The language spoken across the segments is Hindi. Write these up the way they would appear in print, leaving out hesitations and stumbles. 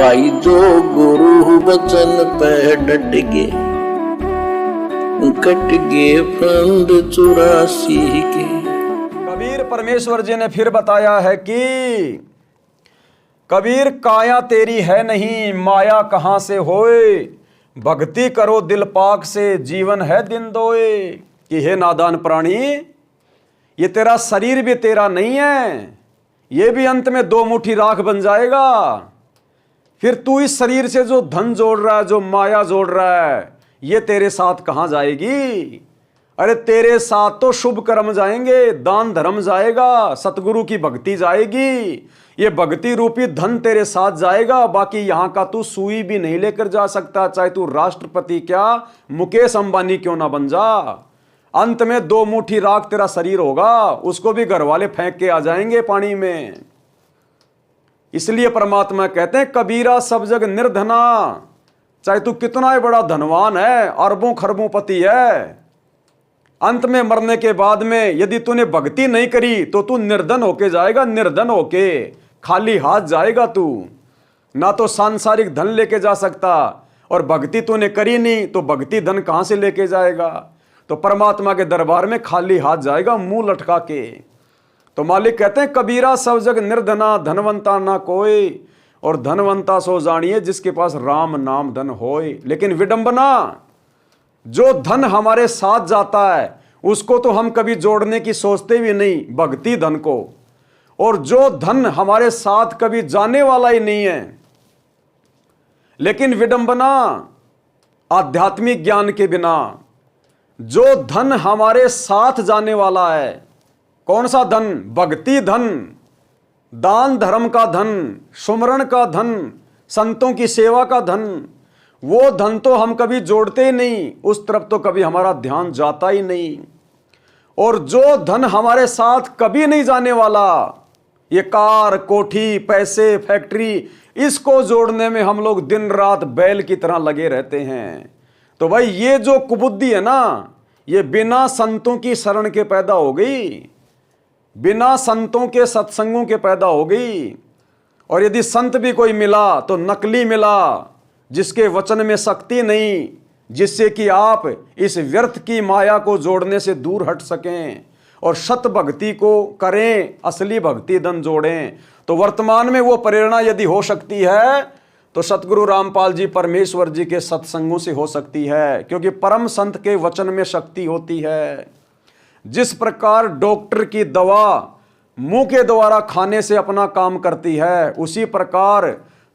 भाई जो गुरु वचन पे डट गए, कट गए फंद 84 के। कबीर परमेश्वर जी ने फिर बताया है कि कबीर काया तेरी है नहीं, माया कहां से होए, भक्ति करो दिल पाक से, जीवन है दिन दोए। कि हे नादान प्राणी, ये तेरा शरीर भी तेरा नहीं है, ये भी अंत में 2 मुट्ठी राख बन जाएगा। फिर तू इस शरीर से जो धन जोड़ रहा है, जो माया जोड़ रहा है, ये तेरे साथ कहां जाएगी? अरे तेरे साथ तो शुभ कर्म जाएंगे, दान धर्म जाएगा, सतगुरु की भक्ति जाएगी, ये भक्ति रूपी धन तेरे साथ जाएगा। बाकी यहां का तू सुई भी नहीं लेकर जा सकता, चाहे तू राष्ट्रपति क्या मुकेश अंबानी क्यों ना बन जा। अंत में 2 मुट्ठी राख तेरा शरीर होगा, उसको भी घर वाले फेंक के आ जाएंगे पानी में। इसलिए परमात्मा कहते हैं कबीरा सब जग निर्धना। चाहे तू कितना ही बड़ा धनवान है, अरबों खरबों पति है, अंत में मरने के बाद में यदि तूने भक्ति नहीं करी तो तू निर्धन होके जाएगा। निर्धन होके खाली हाथ जाएगा तू, ना तो सांसारिक धन लेके जा सकता, और भक्ति तूने करी नहीं तो भक्ति धन कहां से लेके जाएगा? तो परमात्मा के दरबार में खाली हाथ जाएगा, मुंह लटका के। तो मालिक कहते हैं कबीरा सब जग निर्धना, धनवंता ना कोई, और धनवंता सो जानिए जिसके पास राम नाम धन होए। लेकिन विडंबना, जो धन हमारे साथ जाता है उसको तो हम कभी जोड़ने की सोचते भी नहीं, भक्ति धन को। और जो धन हमारे साथ कभी जाने वाला ही नहीं है, लेकिन विडंबना आध्यात्मिक ज्ञान के बिना जो धन हमारे साथ जाने वाला है, कौन सा धन? भक्ति धन, दान धर्म का धन, सुमरण का धन, संतों की सेवा का धन, वो धन तो हम कभी जोड़ते ही नहीं, उस तरफ तो कभी हमारा ध्यान जाता ही नहीं। और जो धन हमारे साथ कभी नहीं जाने वाला, ये कार, कोठी, पैसे, फैक्ट्री, इसको जोड़ने में हम लोग दिन रात बैल की तरह लगे रहते हैं। तो भाई ये जो कुबुद्धि है ना, ये बिना संतों की शरण के पैदा हो गई, बिना संतों के सत्संगों के पैदा हो गई। और यदि संत भी कोई मिला तो नकली मिला, जिसके वचन में शक्ति नहीं, जिससे कि आप इस व्यर्थ की माया को जोड़ने से दूर हट सकें और सत भक्ति को करें, असली भक्ति धन जोड़ें। तो वर्तमान में वो प्रेरणा यदि हो सकती है तो सतगुरु रामपाल जी परमेश्वर जी के सत्संगों से हो सकती है, क्योंकि परम संत के वचन में शक्ति होती है। जिस प्रकार डॉक्टर की दवा मुंह के द्वारा खाने से अपना काम करती है, उसी प्रकार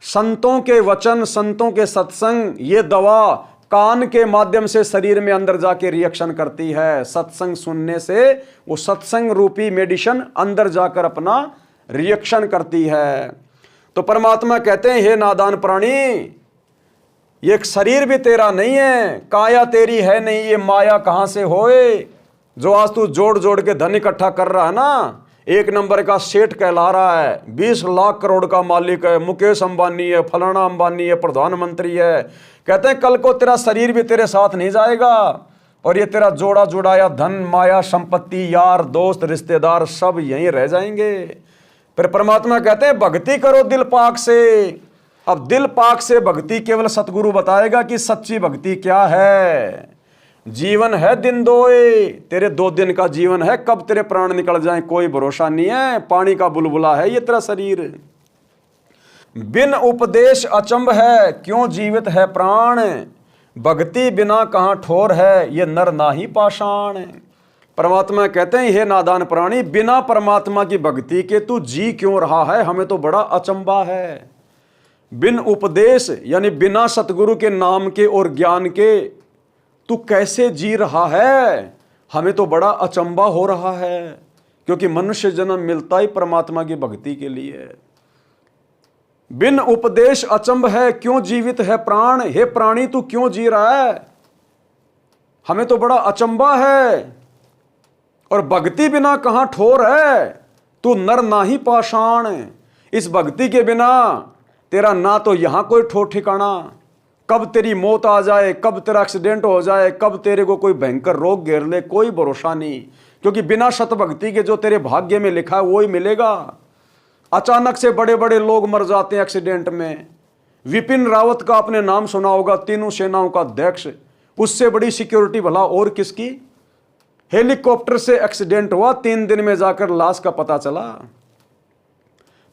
संतों के वचन, संतों के सत्संग, ये दवा कान के माध्यम से शरीर में अंदर जाके रिएक्शन करती है। सत्संग सुनने से वो सत्संग रूपी मेडिसिन अंदर जाकर अपना रिएक्शन करती है। तो परमात्मा कहते हैं हे नादान प्राणी, ये शरीर भी तेरा नहीं है, काया तेरी है नहीं, ये माया कहां से होए। जो आज तू जोड़ जोड़ के धन इकट्ठा कर रहा है ना, 1 नंबर का सेठ कहला रहा है, 20 लाख करोड़ का मालिक है, मुकेश अंबानी है, फलाना अंबानी है, प्रधानमंत्री है। कहते हैं कल को तेरा शरीर भी तेरे साथ नहीं जाएगा, और ये तेरा जोड़ा जुड़ाया धन, माया, संपत्ति, यार, दोस्त, रिश्तेदार सब यहीं रह जाएंगे। फिर परमात्मा कहते हैं भक्ति करो दिल पाक से। अब दिल पाक से भक्ति केवल सतगुरु बताएगा कि सच्ची भक्ति क्या है। जीवन है दिन दोए, तेरे 2 दिन का जीवन है, कब तेरे प्राण निकल जाएं कोई भरोसा नहीं है। पानी का बुलबुला है ये तेरा शरीर। बिन उपदेश अचंभ है, क्यों जीवित है प्राण, भक्ति बिना कहां ठोर है, ये नर नाही पाषाण। परमात्मा कहते हैं हे नादान प्राणी, बिना परमात्मा की भक्ति के तू जी क्यों रहा है, हमें तो बड़ा अचंभा है। बिन उपदेश यानी बिना सतगुरु के नाम के और ज्ञान के तू कैसे जी रहा है, हमें तो बड़ा अचंभा हो रहा है। क्योंकि मनुष्य जन्म मिलता ही परमात्मा की भक्ति के लिए। बिन उपदेश अचंभ है, क्यों जीवित है प्राण, हे प्राणी तू क्यों जी रहा है, हमें तो बड़ा अचंभा है। और भक्ति बिना कहां ठोर है, तू नर नाही पाषाण। इस भक्ति के बिना तेरा ना तो यहां कोई ठोर ठिकाना, कब तेरी मौत आ जाए, कब तेरा एक्सीडेंट हो जाए, कब तेरे को कोई भयंकर रोग घेर ले, कोई भरोसा नहीं। क्योंकि बिना सत भक्ति के जो तेरे भाग्य में लिखा है वो ही मिलेगा। अचानक से बड़े बड़े लोग मर जाते हैं एक्सीडेंट में, विपिन रावत का आपने नाम सुना होगा, तीनों सेनाओं का अध्यक्ष। उससे बड़ी सिक्योरिटी भला और किसकी। हेलीकॉप्टर से एक्सीडेंट हुआ, 3 दिन में जाकर लाश का पता चला।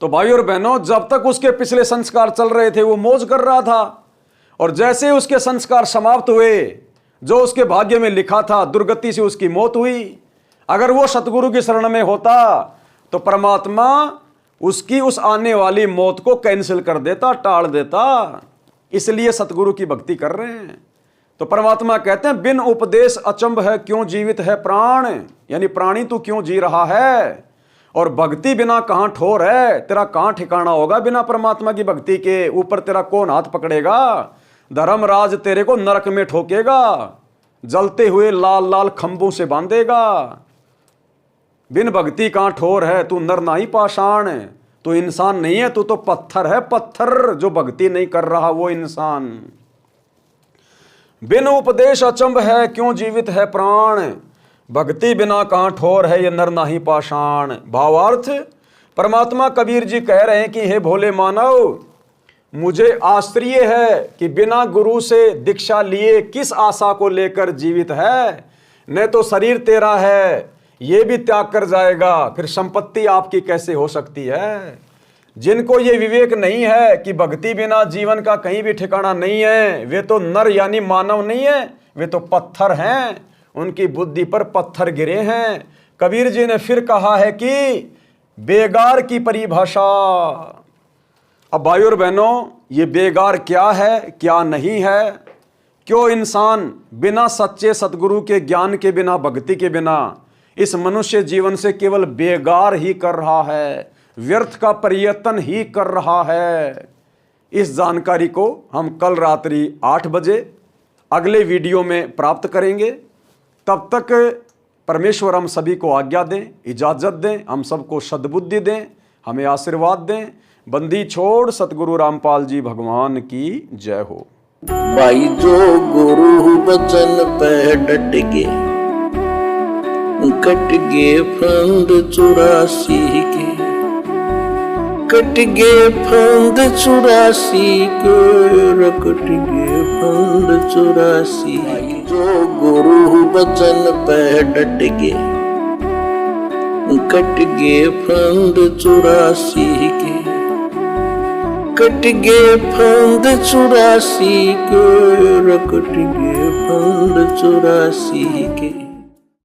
तो भाई और बहनों, जब तक उसके पिछले संस्कार चल रहे थे वो मौज कर रहा था, और जैसे ही उसके संस्कार समाप्त हुए, जो उसके भाग्य में लिखा था, दुर्गति से उसकी मौत हुई। अगर वो सतगुरु की शरण में होता तो परमात्मा उसकी उस आने वाली मौत को कैंसिल कर देता, टाल देता। इसलिए सतगुरु की भक्ति कर रहे हैं। तो परमात्मा कहते हैं, बिन उपदेश अचंभ है क्यों जीवित है प्राण, यानी प्राणी तू क्यों जी रहा है, और भक्ति बिना कहां ठोर है, तेरा कहां ठिकाना होगा बिना परमात्मा की भक्ति के। ऊपर तेरा कौन हाथ पकड़ेगा, धर्मराज तेरे को नरक में ठोकेगा, जलते हुए लाल लाल खंभों से बांधेगा। बिन भक्ति कहां ठोर है, तू नर नाही पाषाण, तू इंसान नहीं है, तू तो पत्थर है, पत्थर। जो भक्ति नहीं कर रहा वो इंसान। बिन उपदेश अचंभ है क्यों जीवित है प्राण, भक्ति बिना कहां ठोर है ये नर नाही पाषाण। भावार्थ, परमात्मा कबीर जी कह रहे हैं कि हे भोले मानव, मुझे आश्चर्य है कि बिना गुरु से दीक्षा लिए किस आशा को लेकर जीवित है। न तो शरीर तेरा है, ये भी त्याग कर जाएगा, फिर संपत्ति आपकी कैसे हो सकती है। जिनको ये विवेक नहीं है कि भक्ति बिना जीवन का कहीं भी ठिकाना नहीं है, वे तो नर यानी मानव नहीं है, वे तो पत्थर हैं। उनकी बुद्धि पर पत्थर गिरे हैं। कबीर जी ने फिर कहा है कि बेगार की परिभाषा। अब भाइयों और बहनों, ये बेगार क्या है क्या नहीं है, क्यों इंसान बिना सच्चे सतगुरु के ज्ञान के बिना, भक्ति के बिना इस मनुष्य जीवन से केवल बेगार ही कर रहा है, व्यर्थ का प्रयत्न ही कर रहा है। इस जानकारी को हम कल रात्रि 8 बजे अगले वीडियो में प्राप्त करेंगे। तब तक परमेश्वर हम सभी को आज्ञा दें, इजाज़त दें, हम सबको सद्बुद्धि दें, हमें आशीर्वाद दें। बंदी छोड़ सतगुरु रामपाल जी भगवान की जय हो। भाई जो गुरु बचन पे डट के, कट गे फंद 84 के, कट गे फंद 84 के, कट गे फंद 84। जो गुरु बचन पे डट के, कट गे फंद 84 के, कट गे फंद 84 के, कट गे फंद 84 के।